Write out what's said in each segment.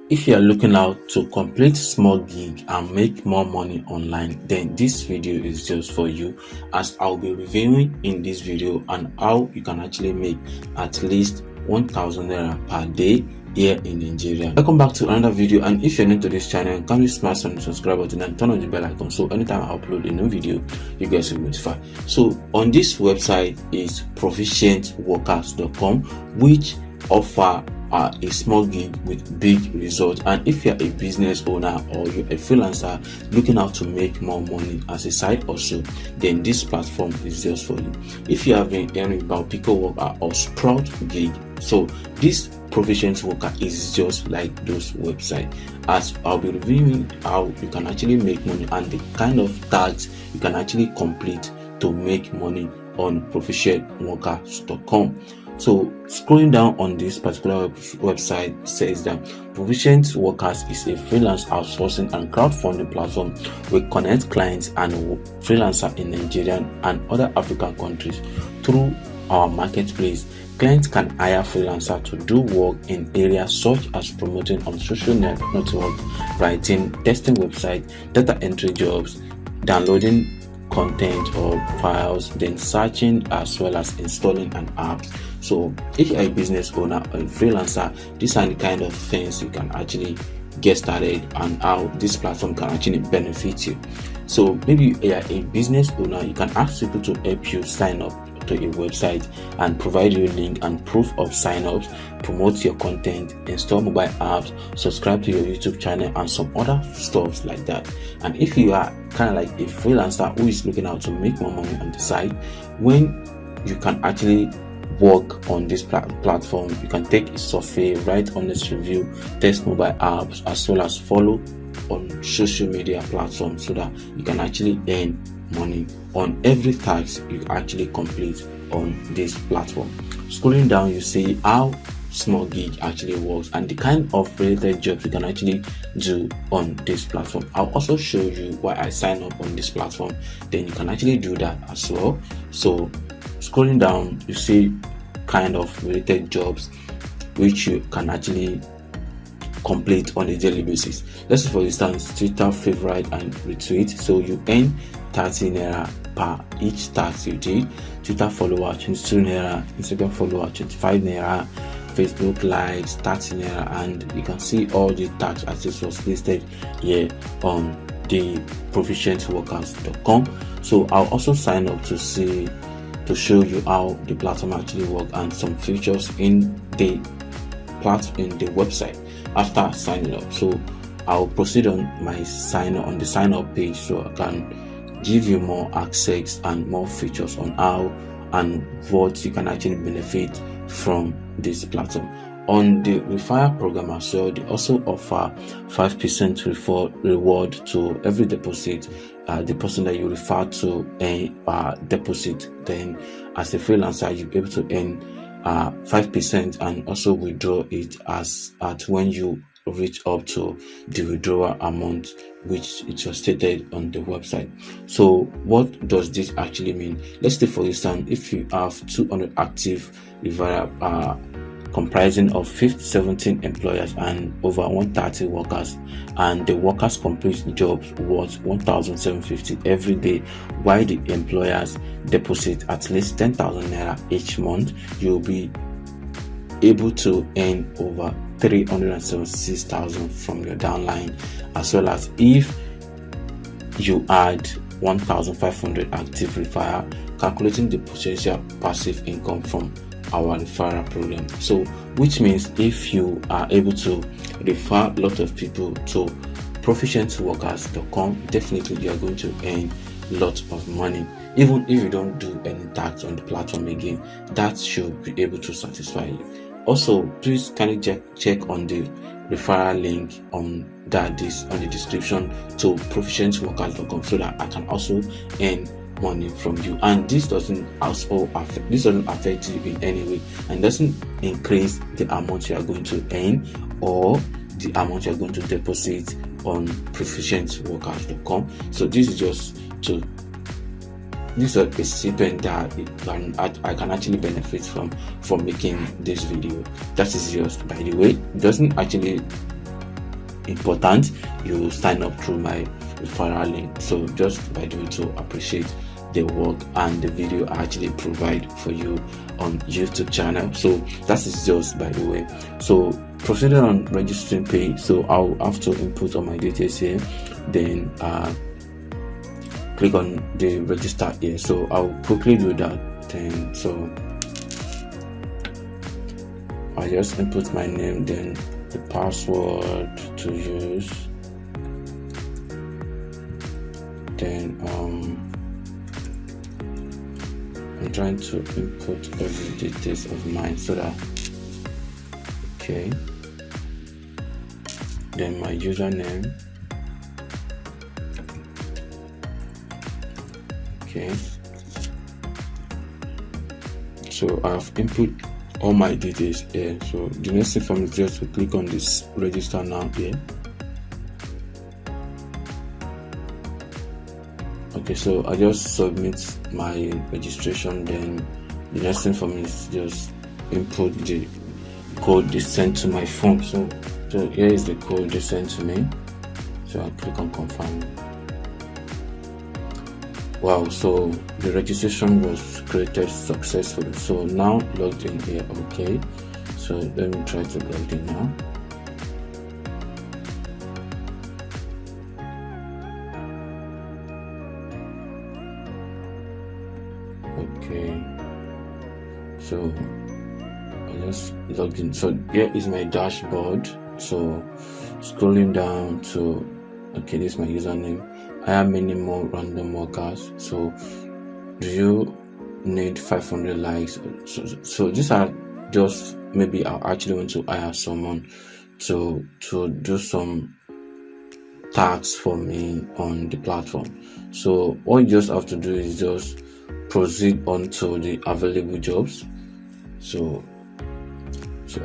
If you are looking out to complete small gig and make more money online, then this video is just for you, as I'll be reviewing in this video on how you can actually make at least 1,000 naira per day here in Nigeria. Welcome back to another video, and if you're new to this channel, kindly smash on the subscribe button and turn on the bell icon so anytime I upload a new video you guys will be notified. So on this website is proficientworkers.com, which offer a small gig with big results. And if you're a business owner or you're a freelancer looking out to make more money as a side hustle, then this platform is just for you. If you have been hearing about Pico Worker or Sprout Gig, so this Proficient Worker is just like those websites, as I'll be reviewing how you can actually make money and the kind of tasks you can actually complete to make money on proficientworkers.com. So scrolling down on this particular website says that Proficient Workers is a freelance outsourcing and crowdfunding platform. We connect clients and freelancers in Nigeria and other African countries through our marketplace. Clients can hire freelancers to do work in areas such as promoting on social networks, writing, testing websites, data entry jobs, downloading content or files, then searching, as well as installing an app. So if you're a business owner or a freelancer, these are the kind of things you can actually get started and how this platform can actually benefit you. So maybe you're a business owner, you can ask people to help you sign up to a website and provide you a link and proof of sign-ups, promote your content, install mobile apps, subscribe to your YouTube channel, and some other stuff like that. And if you are kind of like a freelancer who is looking out to make more money on the side, when you can actually work on this platform, you can take a survey, write honest review, test mobile apps, as well as follow on social media platforms so that you can actually earn money on every task you actually complete on this platform. Scrolling down, you see how small gig actually works and the kind of related jobs you can actually do on this platform. I'll also show you why I sign up on this platform, then you can actually do that as well. So scrolling down, you see kind of related jobs which you can actually complete on a daily basis. Let's say for instance Twitter favorite and retweet, so you earn 30 naira per each task you did. Twitter follower 22 naira, Instagram follower 25 naira, Facebook likes 30 naira, and you can see all the tasks as this was listed here on the proficientworkers.com. So I'll also sign up to show you how the platform actually works and some features in the website after signing up. So I'll proceed on my the sign up page so I can give you more access and more features on how and what you can actually benefit from this platform. On the referral program as well, they also offer 5% reward to every deposit. The person that you refer to deposit, then as a freelancer you'll be able to earn 5% and also withdraw it at when you reach up to the withdrawal amount which it was stated on the website. So what does this actually mean? Let's say for instance if you have 200 active referral comprising of 17 employers and over 130 workers, and the workers complete jobs worth 1,750 every day, while the employers deposit at least 10,000 naira each month, you'll be able to earn over 376,000 from your downline, as well as if you add 1,500 active referral, calculating the potential passive income from our referral program. So which means if you are able to refer a lot of people to proficientworkers.com, definitely you are going to earn lots of money. Even if you don't do any tax on the platform again, that should be able to satisfy you. Also, please kindly check on the referral link on the description to proficientworkers.com so that I can also earn money from you. And this doesn't affect you in any way and doesn't increase the amount you are going to earn or the amount you are going to deposit on proficientworkers.com. So this is just to this is a recipient that I can actually benefit from making this video. That is just, by the way, it doesn't actually important, you sign up through my referral link. So just by doing so, appreciate the work and the video I actually provide for you on YouTube channel. So that is just by the way. So proceeding on registering page, so I'll have to input all my details here, then click on the register here. So I'll quickly do that. Then so I just input my name, then the password to use, then I'm trying to input every details of mine so that okay, then my username, okay, so I've input all my details here. So the next thing for me is just to click on this register now here. Okay, so I just submit my registration, then the next thing for me is just input the code they sent to my phone. So here is the code they sent to me, so I click on confirm. Wow, so the registration was created successfully. So now logged in here. Okay, so let me try to log in now. Okay, so I just logged in. So here is my dashboard. So scrolling down to okay, this is my username. I have many more random workers. So do you need 500 likes? So these are just maybe I actually want to hire someone to do some tasks for me on the platform. So all you just have to do is just proceed on to the available jobs. So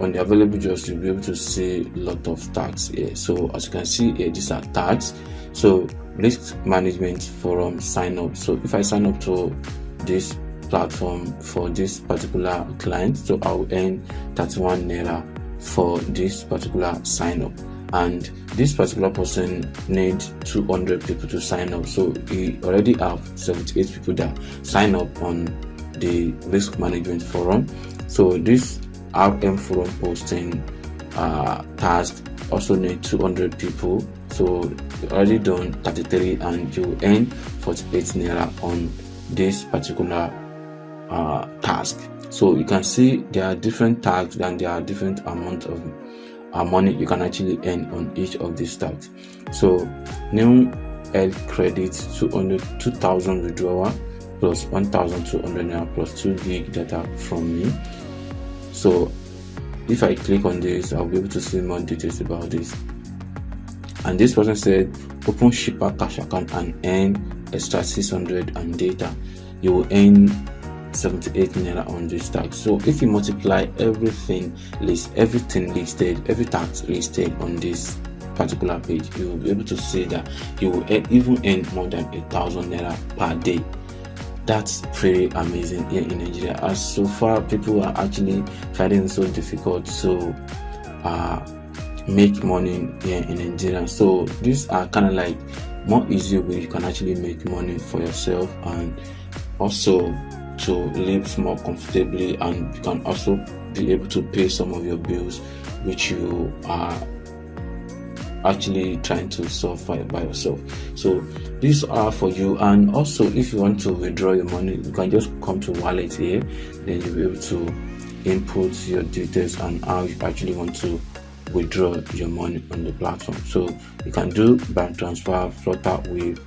on the available jobs, you'll be able to see a lot of tags here. So as you can see here, these are tags. So risk management forum sign up. So if I sign up to this platform for this particular client, so I'll earn 31 naira for this particular sign up. And this particular person needs 200 people to sign up. So he already have 78 people that sign up on the risk management forum. So this RM forum posting task also need 200 people. So you already done 33 and you earn 48 naira on this particular task. So you can see there are different tags and there are different amount of money you can actually earn on each of these tags. So new health credits 2,000 withdrawal plus 1,200 naira plus 2 gig data from me. So if I click on this, I'll be able to see more details about this. And this person said open shipper cash account and earn extra 600 and data. You will earn 78 naira on this tag. So if you multiply everything listed, every tax listed on this particular page, you will be able to see that you will even earn more than 1,000 naira per day. That's pretty amazing here in Nigeria, as so far people are actually finding it so difficult to make money here in Nigeria. So these are kind of like more easy way you can actually make money for yourself and also to live more comfortably, and you can also be able to pay some of your bills which you are actually trying to solve by yourself. So these are for you. And also if you want to withdraw your money, you can just come to wallet here, then you'll be able to input your details and how you actually want to withdraw your money on the platform. So you can do bank transfer, Flutter with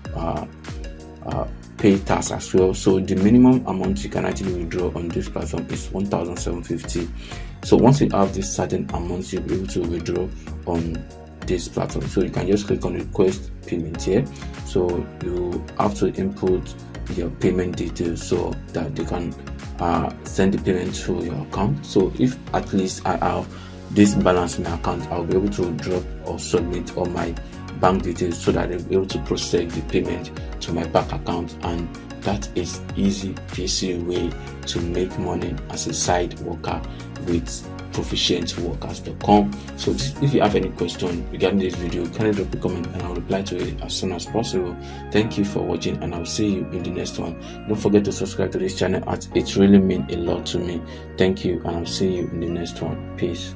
pay tax as well. So the minimum amount you can actually withdraw on this platform is 1,750. So once you have this certain amount, you'll be able to withdraw on this platform. So you can just click on request payment here. So you have to input your payment details so that they can send the payment to your account. So if at least I have this balance in my account, I'll be able to drop or submit all my bank details so that they'll be able to process the payment to my bank account. And that is easy peasy way to make money as a side worker with proficientworkers.com. So if you have any question regarding this video, kindly drop a comment and I'll reply to it as soon as possible. Thank you for watching, and I'll see you in the next one. Don't forget to subscribe to this channel, as it really means a lot to me. Thank you, and I'll see you in the next one. Peace.